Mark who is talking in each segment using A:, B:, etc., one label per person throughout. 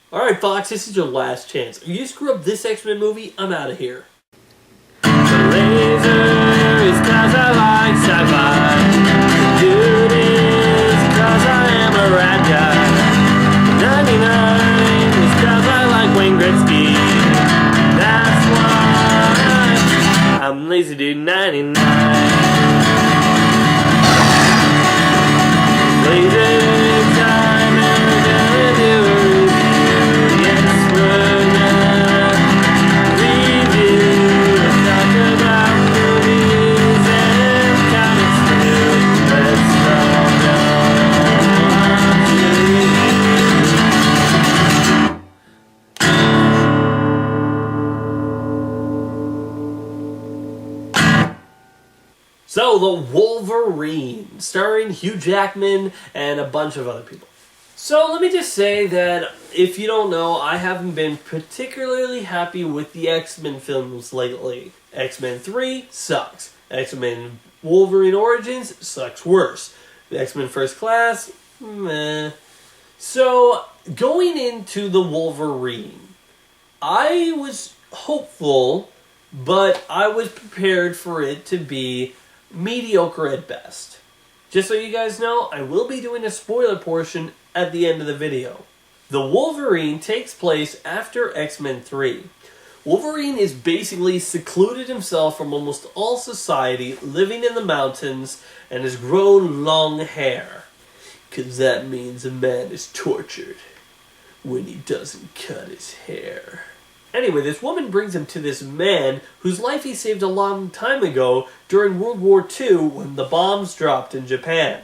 A: Alright, Fox, this is your last chance. If you screw up this X-Men movie, I'm out of here.
B: The laser is 'cause I like sci-fi. Dude is 'cause I am a rad guy. 99 is 'cause I like Wayne Gretzky. That's why I'm Lazy Dude 99. Laser time and we're gonna do a review. Yes, we're gonna review. Let's talk about movies and comics too. Let's all go watch the review.
A: So, The Wolverine, starring Hugh Jackman and a bunch of other people. So, let me just say that, if you don't know, I haven't been particularly happy with the X-Men films lately. X-Men 3 sucks. X-Men Wolverine Origins sucks worse. The X-Men First Class, meh. So, going into The Wolverine, I was hopeful, but I was prepared for it to be mediocre at best. Just so you guys know, I will be doing a spoiler portion at the end of the video. The Wolverine takes place after X-Men 3. Wolverine is basically secluded himself from almost all society, living in the mountains, and has grown long hair. 'Cause that means a man is tortured when he doesn't cut his hair. Anyway, this woman brings him to this man whose life he saved a long time ago during World War II when the bombs dropped in Japan.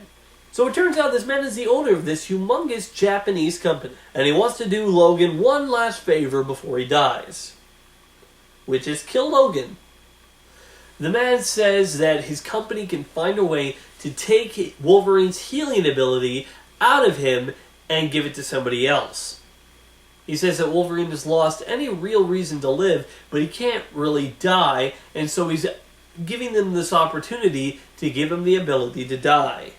A: So it turns out this man is the owner of this humongous Japanese company, and he wants to do Logan one last favor before he dies, which is kill Logan. The man says that his company can find a way to take Wolverine's healing ability out of him and give it to somebody else. He says that Wolverine has lost any real reason to live, but he can't really die, and so he's giving them this opportunity to give him the ability to die.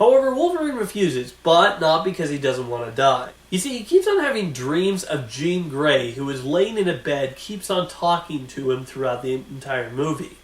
A: However, Wolverine refuses, but not because he doesn't want to die. You see, he keeps on having dreams of Jean Grey, who is laying in a bed, keeps on talking to him throughout the entire movie.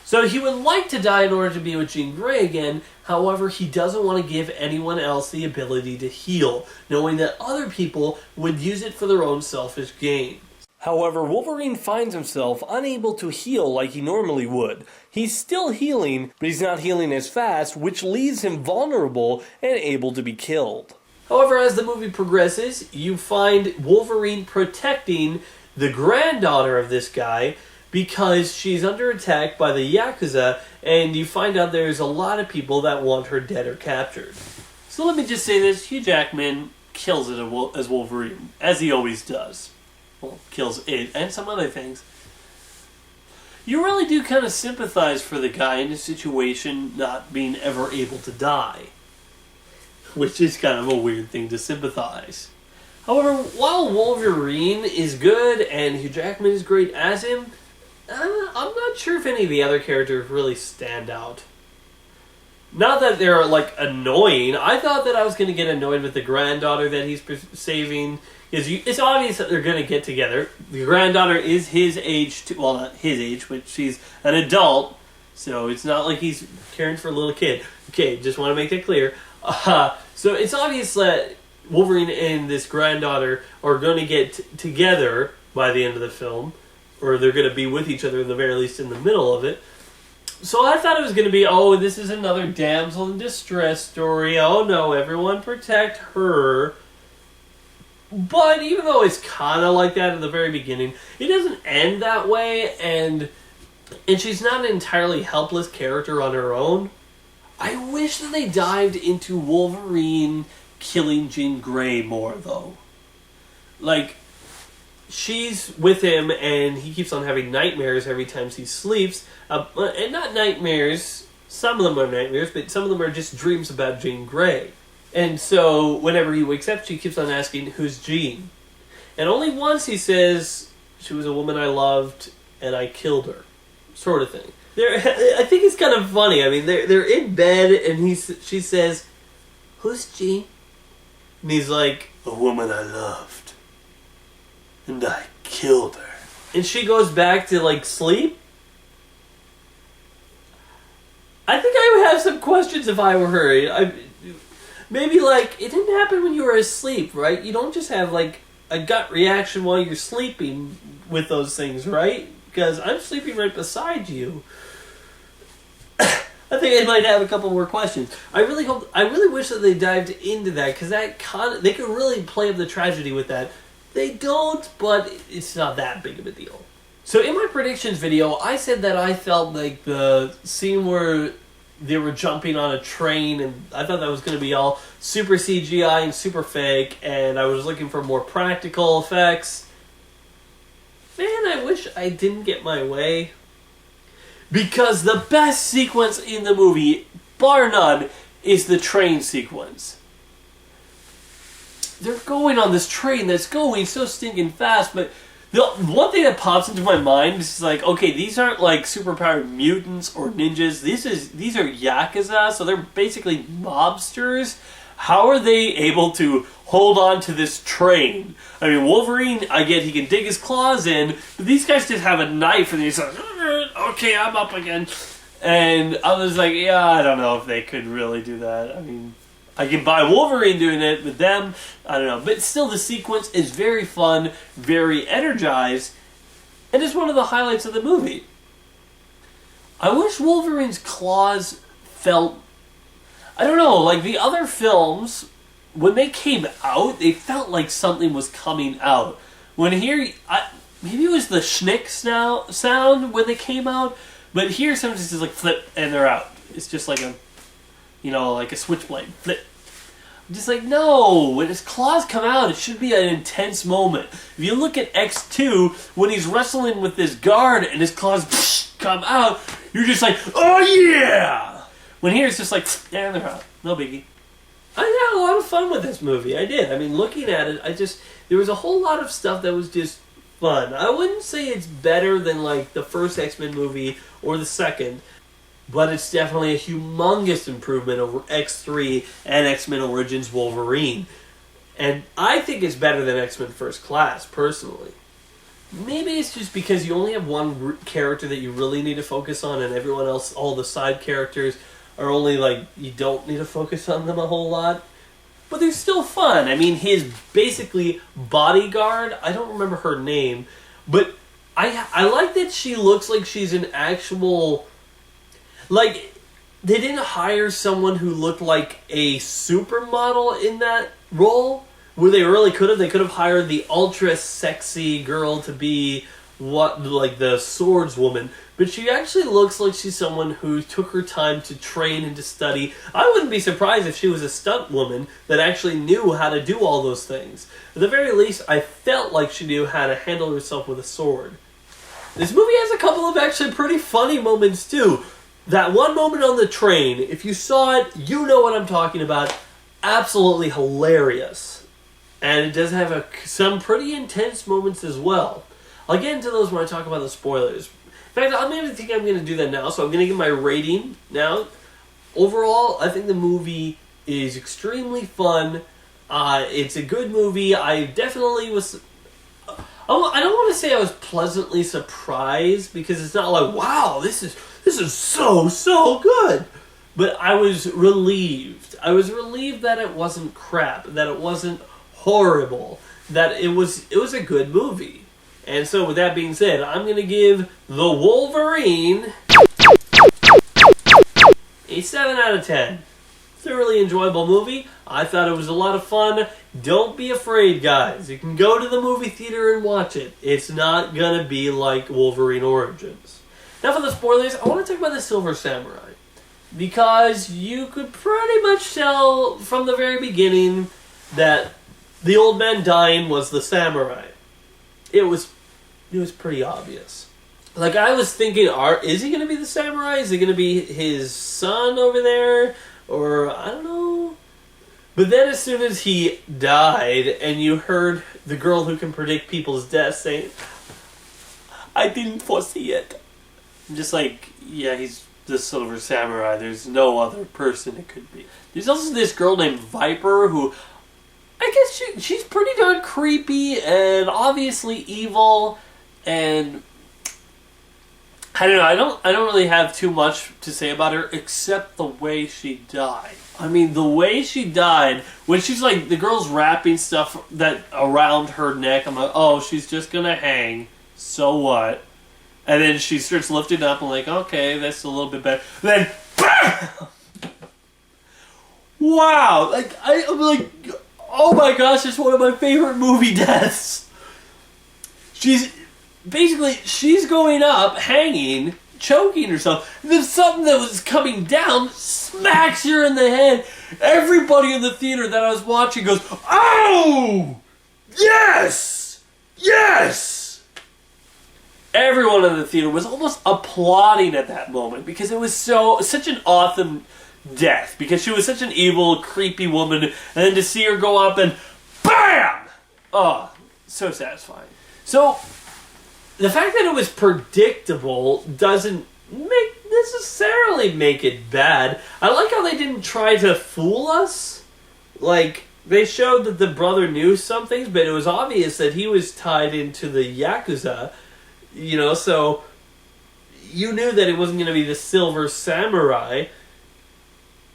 A: So he would like to die in order to be with Jean Grey again, however, he doesn't want to give anyone else the ability to heal, knowing that other people would use it for their own selfish gain. However, Wolverine finds himself unable to heal like he normally would. He's still healing, but he's not healing as fast, which leaves him vulnerable and able to be killed. However, as the movie progresses, you find Wolverine protecting the granddaughter of this guy, because she's under attack by the Yakuza, and you find out there's a lot of people that want her dead or captured. So let me just say this, Hugh Jackman kills it as Wolverine, as he always does. Well, kills it, and some other things. You really do kind of sympathize for the guy in his situation not being ever able to die, which is kind of a weird thing to sympathize. However, while Wolverine is good and Hugh Jackman is great as him, I'm not sure if any of the other characters really stand out. Not that they're, like, annoying. I thought that I was going to get annoyed with the granddaughter that he's saving. It's obvious that they're going to get together. The granddaughter is his age, well, not his age, but she's an adult, so it's not like he's caring for a little kid. Okay, just want to make that clear. So it's obvious that Wolverine and this granddaughter are going to get together by the end of the film, or they're going to be with each other, at the very least in the middle of it. So I thought it was going to be, oh, this is another damsel in distress story. Oh no, everyone protect her. But even though it's kind of like that at the very beginning, it doesn't end that way, and she's not an entirely helpless character on her own. I wish that they dived into Wolverine killing Jean Grey more, though. Like, she's with him, and he keeps on having nightmares every time he sleeps. And not nightmares, some of them are nightmares, but some of them are just dreams about Jean Grey. And so, whenever he wakes up, she keeps on asking, who's Jean? And only once he says, she was a woman I loved, and I killed her. Sort of thing. I think it's kind of funny. I mean, they're in bed, and she says, who's Jean? And he's like, a woman I loved. and I killed her. And she goes back to, like, sleep? I think I would have some questions if I were her. Maybe, like, it didn't happen when you were asleep, right? You don't just have, like, a gut reaction while you're sleeping with those things, right? Because I'm sleeping right beside you. I think I might have a couple more questions. I really wish that they dived into that, because they could really play up the tragedy with that. They don't, but it's not that big of a deal. So in my predictions video, I said that I felt like the scene where they were jumping on a train, and I thought that was going to be all super CGI and super fake, and I was looking for more practical effects. Man, I wish I didn't get my way. Because the best sequence in the movie, bar none, is the train sequence. They're going on this train that's going so stinking fast, but the one thing that pops into my mind is like, okay, these aren't like superpowered mutants or ninjas. These are Yakuza, so they're basically mobsters. How are they able to hold on to this train? I mean, Wolverine, I get he can dig his claws in, but these guys just have a knife and he's like, okay, I'm up again. And I was like, yeah, I don't know if they could really do that. I mean, I can buy Wolverine doing it, but them, I don't know. But still, the sequence is very fun, very energized, and it's one of the highlights of the movie. I wish Wolverine's claws felt, I don't know, like the other films, when they came out, they felt like something was coming out. When here, maybe it was the schnick sound when they came out, but here sometimes it's just like flip and they're out. It's just like a, like a switchblade, flip. I'm just like, no, when his claws come out, it should be an intense moment. If you look at X2, when he's wrestling with this guard and his claws come out, you're just like, oh yeah! When here it's just like, yeah, they're out. No biggie. I had a lot of fun with this movie. I did. I mean, looking at it, there was a whole lot of stuff that was just fun. I wouldn't say it's better than, like, the first X-Men movie or the second, but it's definitely a humongous improvement over X3 and X-Men Origins Wolverine. And I think it's better than X-Men First Class, personally. Maybe it's just because you only have one character that you really need to focus on, and everyone else, all the side characters, are only, like, you don't need to focus on them a whole lot. But they're still fun. I mean, his basically bodyguard, I don't remember her name, but I like that she looks like she's an actual, like, they didn't hire someone who looked like a supermodel in that role, where they really could have. They could have hired the ultra sexy girl to be like the swordswoman, but she actually looks like she's someone who took her time to train and to study. I wouldn't be surprised if she was a stunt woman that actually knew how to do all those things. At the very least, I felt like she knew how to handle herself with a sword. This movie has a couple of actually pretty funny moments too. That one moment on the train, if you saw it, you know what I'm talking about. Absolutely hilarious. And it does have some pretty intense moments as well. I'll get into those when I talk about the spoilers. In fact, I'm going to do that now, so I'm going to give my rating now. Overall, I think the movie is extremely fun. It's a good movie. I definitely was... I don't want to say I was pleasantly surprised, because it's not like, wow, this is so good. But I was relieved. I was relieved that it wasn't crap, that it wasn't horrible, that it was a good movie. And so with that being said, I'm going to give The Wolverine a 7 out of 10. Thoroughly enjoyable movie. I thought it was a lot of fun. Don't be afraid, guys. You can go to the movie theater and watch it. It's not going to be like Wolverine Origins. Now for the spoilers, I want to talk about the Silver Samurai. Because you could pretty much tell from the very beginning that the old man dying was the samurai. It was pretty obvious. Like, I was thinking, is he going to be the samurai? Is he going to be his son over there? Or, I don't know. But then as soon as he died, and you heard the girl who can predict people's deaths saying, I didn't foresee it. I'm just like, yeah, he's the Silver Samurai. There's no other person it could be. There's also this girl named Viper who... I guess she's pretty darn creepy and obviously evil, and I don't know. I don't really have too much to say about her except the way she died. I mean, the way she died, when she's like, the girl's wrapping stuff that around her neck, I'm like, oh, she's just gonna hang. So what? And then she starts lifting up. I'm like, okay, that's a little bit better. Then, BAM! Wow! I'm like, oh my gosh, it's one of my favorite movie deaths. She's going up, hanging, choking herself. And then something that was coming down smacks her in the head. Everybody in the theater that I was watching goes, oh! Yes! Yes! Everyone in the theater was almost applauding at that moment because it was such an awesome death, because she was such an evil, creepy woman, and then to see her go up and BAM! Oh, so satisfying. So, the fact that it was predictable doesn't necessarily make it bad. I like how they didn't try to fool us. Like, they showed that the brother knew some things, but it was obvious that he was tied into the Yakuza, so you knew that it wasn't going to be the Silver Samurai.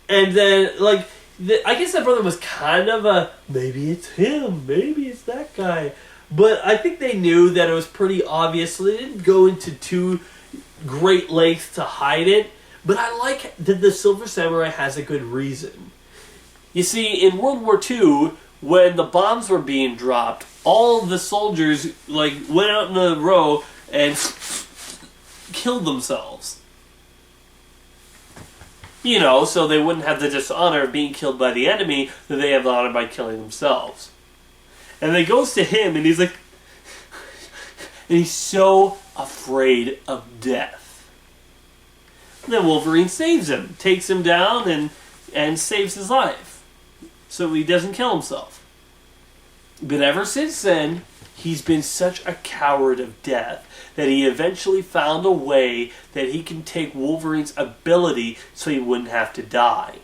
A: And then, I guess that brother was kind of maybe it's him, maybe it's that guy. But I think they knew that it was pretty obvious, so they didn't go into too great lengths to hide it. But I like that the Silver Samurai has a good reason. You see, in World War II, when the bombs were being dropped, all the soldiers, went out in a row and killed themselves. So they wouldn't have the dishonor of being killed by the enemy, that they have the honor by killing themselves. And then it goes to him, and he's like... and he's so afraid of death. And then Wolverine saves him, takes him down, and saves his life. So he doesn't kill himself. But ever since then, he's been such a coward of death that he eventually found a way that he can take Wolverine's ability so he wouldn't have to die.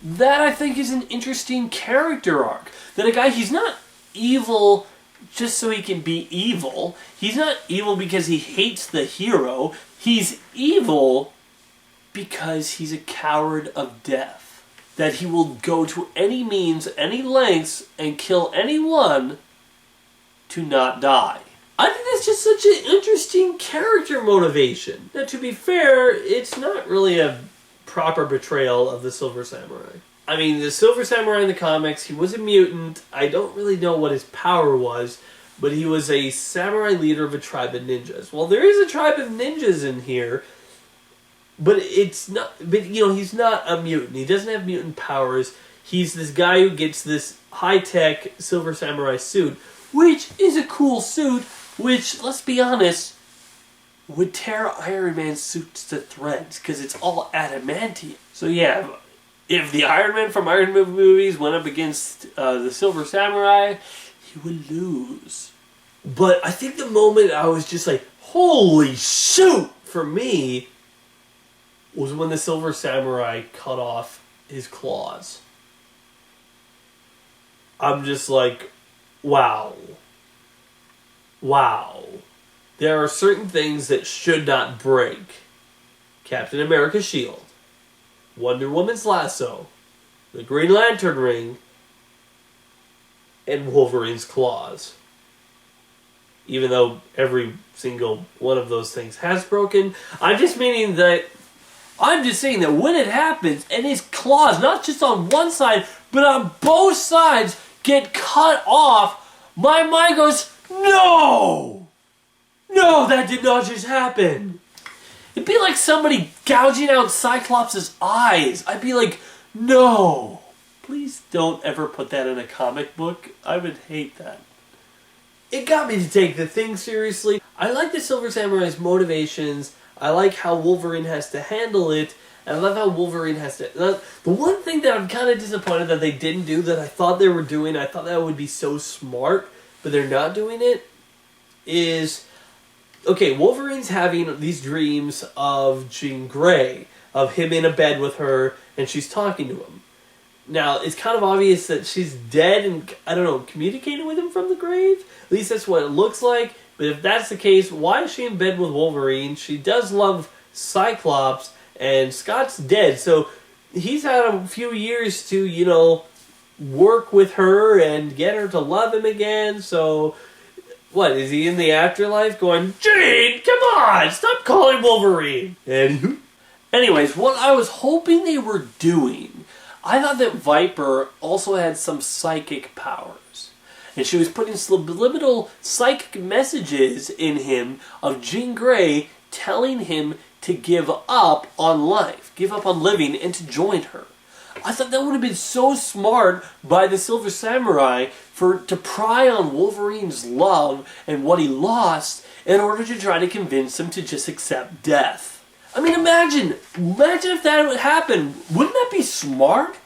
A: That, I think, is an interesting character arc. That a guy, he's not evil just so he can be evil. He's not evil because he hates the hero. He's evil because he's a coward of death. That he will go to any means, any lengths, and kill anyone to not die. I think that's just such an interesting character motivation. Now, to be fair, it's not really a proper portrayal of the Silver Samurai. I mean, the Silver Samurai in the comics, he was a mutant. I don't really know what his power was, but he was a samurai leader of a tribe of ninjas. Well, there is a tribe of ninjas in here, but it's not. But he's not a mutant. He doesn't have mutant powers. He's this guy who gets this high-tech Silver Samurai suit, which is a cool suit, which, let's be honest, would tear Iron Man's suits to threads, because it's all adamantium. So yeah, if the Iron Man from Iron Man movies went up against the Silver Samurai, he would lose. But I think the moment I was just like, holy shoot, for me, was when the Silver Samurai cut off his claws. I'm just like, wow. Wow. There are certain things that should not break. Captain America's shield, Wonder Woman's lasso, the Green Lantern ring, and Wolverine's claws. Even though every single one of those things has broken, I'm just saying that when it happens and his claws, not just on one side, but on both sides, get cut off, my mind goes, no! No, that did not just happen. It'd be like somebody gouging out Cyclops' eyes. I'd be like, no. Please don't ever put that in a comic book. I would hate that. It got me to take the thing seriously. I like the Silver Samurai's motivations. I like how Wolverine has to handle it. And I love how Wolverine has to... The one thing that I'm kind of disappointed that they didn't do that I thought they were doing, I thought that would be so smart, but they're not doing it, is... Okay, Wolverine's having these dreams of Jean Grey, of him in a bed with her, and she's talking to him. Now, it's kind of obvious that she's dead and, I don't know, communicating with him from the grave? At least that's what it looks like. But if that's the case, why is she in bed with Wolverine? She does love Cyclops, and Scott's dead. So he's had a few years to, you know, work with her and get her to love him again. So, what, is he in the afterlife going, Jane, come on, stop calling Wolverine? And anyways, what I was hoping they were doing, I thought that Viper also had some psychic powers. And she was putting subliminal psychic messages in him of Jean Grey telling him to give up on life, give up on living, and to join her. I thought that would have been so smart by the Silver Samurai to pry on Wolverine's love and what he lost in order to try to convince him to just accept death. I mean, imagine if that would happen. Wouldn't that be smart?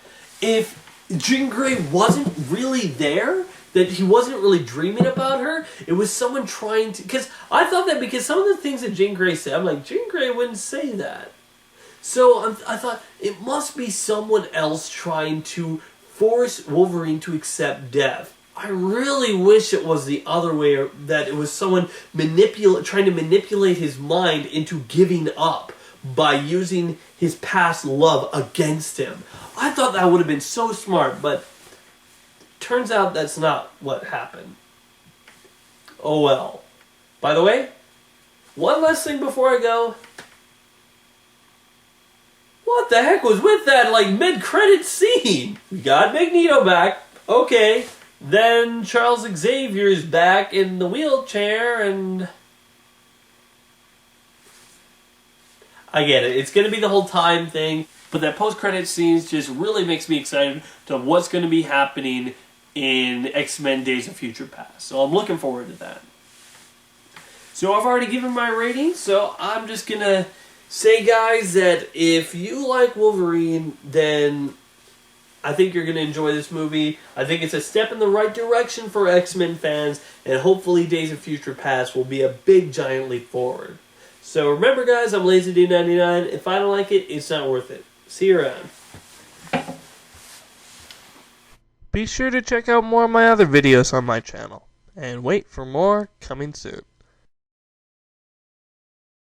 A: If Jean Grey wasn't really there, that he wasn't really dreaming about her, it was someone trying to... Because I thought that because some of the things that Jean Grey said, I'm like, Jean Grey wouldn't say that. So I thought it must be someone else trying to force Wolverine to accept death. I really wish it was the other way, that it was someone trying to manipulate his mind into giving up by using his past love against him. I thought that would have been so smart, but turns out that's not what happened. Oh well. By the way, one last thing before I go. What the heck was with that, like, mid-credit scene? We got Magneto back. Okay. Then Charles Xavier's back in the wheelchair, and... I get it. It's going to be the whole time thing, but that post-credit scenes just really makes me excited to what's going to be happening in X-Men Days of Future Past. So I'm looking forward to that. So I've already given my rating, so I'm just going to say, guys, that if you like Wolverine, then I think you're going to enjoy this movie. I think it's a step in the right direction for X-Men fans, and hopefully Days of Future Past will be a big, giant leap forward. So remember, guys, I'm LazyD99. If I don't like it, it's not worth it. See you around.
B: Be sure to check out more of my other videos on my channel, and wait for more coming soon.